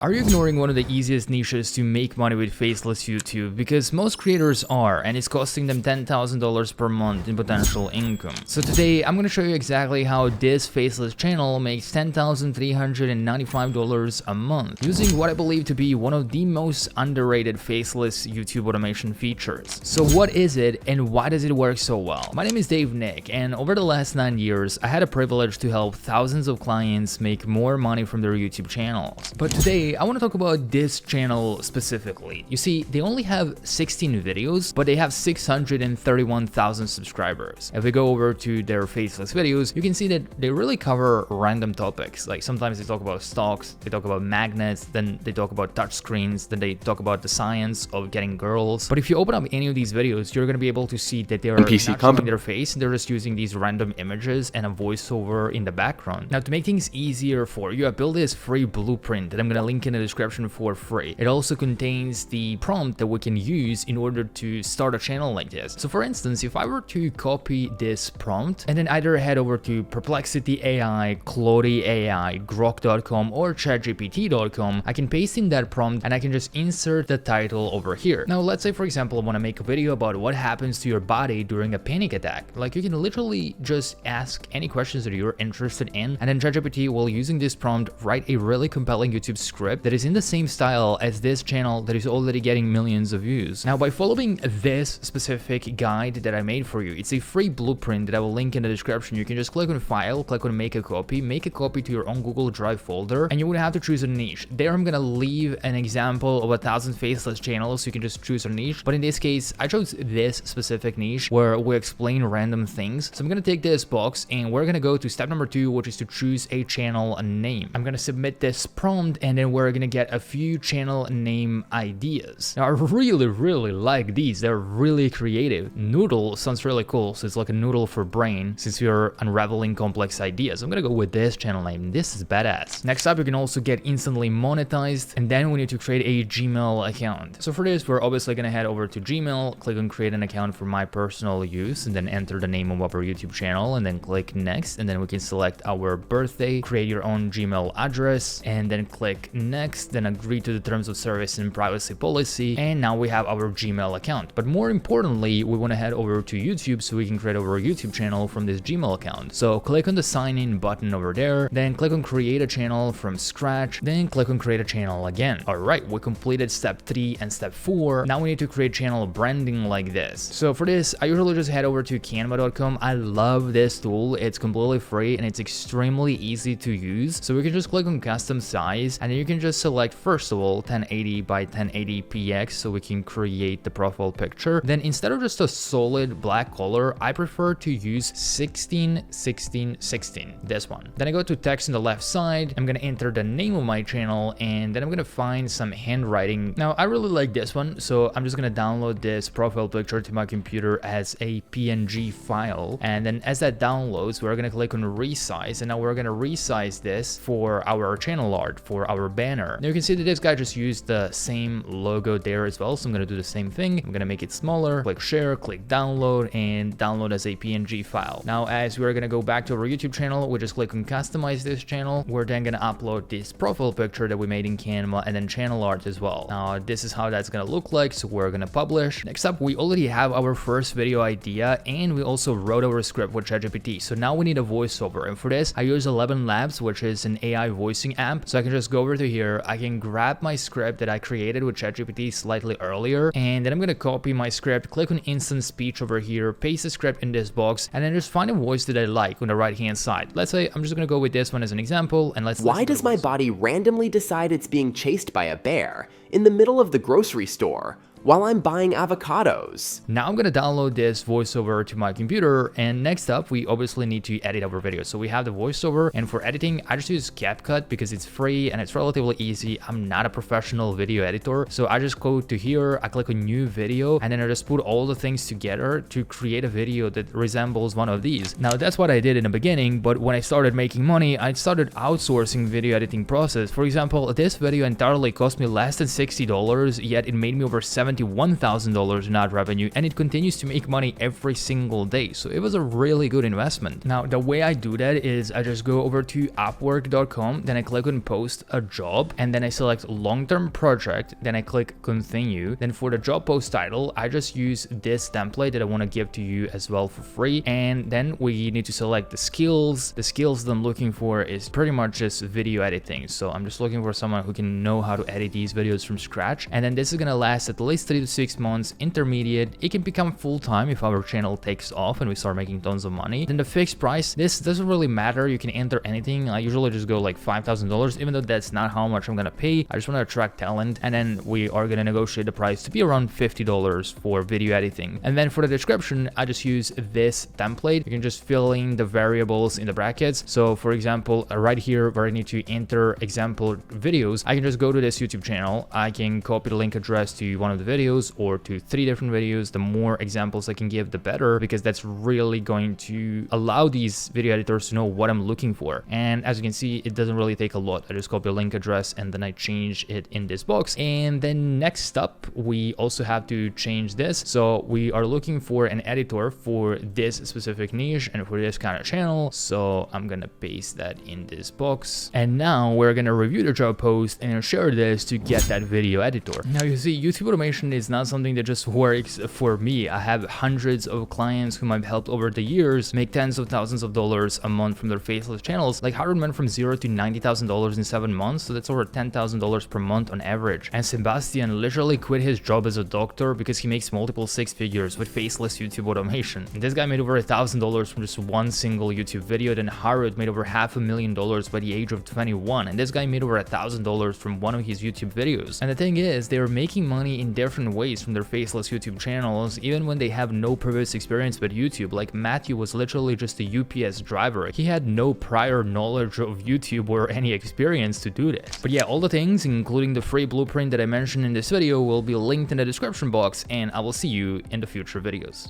Are you ignoring one of the easiest niches to make money with faceless YouTube? Because most creators are, and it's costing them $10,000 per month in potential income. So today, I'm going to show you exactly how this faceless channel makes $10,395 a month, using what I believe to be one of the most underrated faceless YouTube automation features. So what is it, and why does it work so well? My name is 𝗵𝗵𝘁, and over the last 9 years, I had a privilege to help thousands of clients make more money from their YouTube channels. But today, I want to talk about this channel specifically. You see, they only have 16 videos, but they have 631,000 subscribers. If we go over to their faceless videos, you can see that they really cover random topics. Like sometimes they talk about stocks, they talk about magnets, then they talk about touch screens, then they talk about the science of getting girls. But if you open up any of these videos, you're going to be able to see that they are not showing their face, they're just using these random images and a voiceover in the background. Now, to make things easier for you, I built this free blueprint that I'm going to link in the description for free. It also contains the prompt that we can use in order to start a channel like this. So for instance, if I were to copy this prompt and then either head over to 𝗵𝗁𝗁𝗂𝗧 AI, 𝗂𝘃𝗲 AI, 𝗓𝘃.com or 𝗏GPT.com, I can paste in that prompt and I can just insert the title over here. Now, let's say for example, I want to make a video about what happens to your body during a panic attack. Like, you can literally just ask any questions that you're interested in, and then 𝗏GPT will, using this prompt, write a really compelling YouTube script that is in the same style as this channel that is already getting millions of views. Now, by following this specific guide that I made for you, it's a free blueprint that I will link in the description. You can just click on File, click on Make a Copy to your own Google Drive folder, and you would have to choose a niche. There I'm gonna leave an example of 1,000 faceless channels, so you can just choose a niche. But in this case, I chose this specific niche where we explain random things. So I'm gonna take this box and we're gonna go to step number 2, which is to choose a channel name. I'm gonna submit this prompt and then we're gonna get a few channel name ideas. Now, I really like these. They're really creative. Noodle sounds really cool, so it's like a noodle for brain since you're unraveling complex ideas. I'm gonna go with this channel name. This is badass. Next up, you can also get instantly monetized, and then we need to create a Gmail account. So for this, we're obviously gonna head over to Gmail, click on create an account for my personal use, and then enter the name of our YouTube channel, and then click next, and then we can select our birthday, create your own Gmail address, and then click next, then agree to the terms of service and privacy policy, and now we have our Gmail account. But more importantly, we want to head over to YouTube so we can create our YouTube channel from this Gmail account. So click on the sign in button over there, then click on create a channel from scratch, then click on create a channel again. All right, we completed step 3 and step 4. Now we need to create channel branding like this. So for this, I usually just head over to canva.com. I love this tool. It's completely free and it's extremely easy to use. So we can just click on custom size, and then you can just select, first of all, 1080 by 1080 px so we can create the profile picture. Then instead of just a solid black color, I prefer to use 16:16:16, this one. Then I go to text on the left side. I'm gonna enter the name of my channel, and then I'm gonna find some handwriting. Now, I really like this one, so I'm just gonna download this profile picture to my computer as a PNG file. And then as that downloads, we're gonna click on resize, and now we're gonna resize this for our channel art, for our banner. Now you can see that this guy just used the same logo there as well, so I'm gonna do the same thing. I'm gonna make it smaller, click share, click download, and download as a PNG file. Now, as we're gonna go back to our YouTube channel, we just click on customize this channel. We're then gonna upload this profile picture that we made in Canva and then channel art as well. Now, this is how that's gonna look like, so we're gonna publish. Next up, we already have our first video idea, and we also wrote our script with 𝗏GPT. So now we need a voiceover, and for this, I use 11 Labs, which is an AI voicing app. So I can just go over to here, I can grab my script that I created with 𝗏GPT slightly earlier, and then I'm gonna copy my script, click on instant speech over here, paste the script in this box, and then just find a voice that I like on the right hand side. Let's say I'm just gonna go with this one as an example, and let's Why does my body randomly decide it's being chased by a bear in the middle of the grocery store while I'm buying avocados? Now I'm gonna download this voiceover to my computer, and next up, we obviously need to edit our video. So we have the voiceover, and for editing, I just use CapCut because it's free and it's relatively easy. I'm not a professional video editor, so I just go to here, I click on new video, and then I just put all the things together to create a video that resembles one of these. Now that's what I did in the beginning, but when I started making money, I started outsourcing video editing process. For example, this video entirely cost me less than $60, yet it made me over $7 $71,000 in ad revenue, and it continues to make money every single day. So it was a really good investment. Now, the way I do that is I just go over to upwork.com, then I click on post a job, and then I select long-term project, then I click continue. Then for the job post title, I just use this template that I want to give to you as well for free. And then we need to select the skills. The skills that I'm looking for is pretty much just video editing. So I'm just looking for someone who can know how to edit these videos from scratch. And then this is gonna last at least 3 to 6 months, intermediate. It can become full-time if our channel takes off and we start making tons of money. Then the fixed price, this doesn't really matter. You can enter anything. I usually just go like $5,000, even though that's not how much I'm gonna pay. I just want to attract talent. And then we are gonna negotiate the price to be around $50 for video editing. And then for the description, I just use this template. You can just fill in the variables in the brackets. So for example, right here where I need to enter example videos, I can just go to this YouTube channel. I can copy the link address to one of the videos or to 3 different videos. The more examples I can give, the better, because that's really going to allow these video editors to know what I'm looking for. And as you can see, it doesn't really take a lot. I just copy a link address and then I change it in this box. And then next up, we also have to change this. So we are looking for an editor for this specific niche and for this kind of channel. So I'm gonna paste that in this box. And now we're gonna review the job post and share this to get that video editor. Now you see, YouTube automation is not something that just works for me. I have hundreds of clients whom I've helped over the years make tens of thousands of dollars a month from their faceless channels. Like Howard went from $0 to $90,000 in 7 months, so that's over $10,000 per month on average. And Sebastian literally quit his job as a doctor because he makes multiple 6 figures with faceless YouTube automation. And this guy made over $1,000 from just one single YouTube video. Then Howard made over $500,000 by the age of 21, and this guy made over $1,000 from one of his YouTube videos. And the thing is, they are making money in different ways from their faceless YouTube channels, even when they have no previous experience with YouTube. Like Matthew was literally just a UPS driver. He had no prior knowledge of YouTube or any experience to do this. But yeah, all the things, including the free blueprint that I mentioned in this video, will be linked in the description box, and I will see you in the future videos.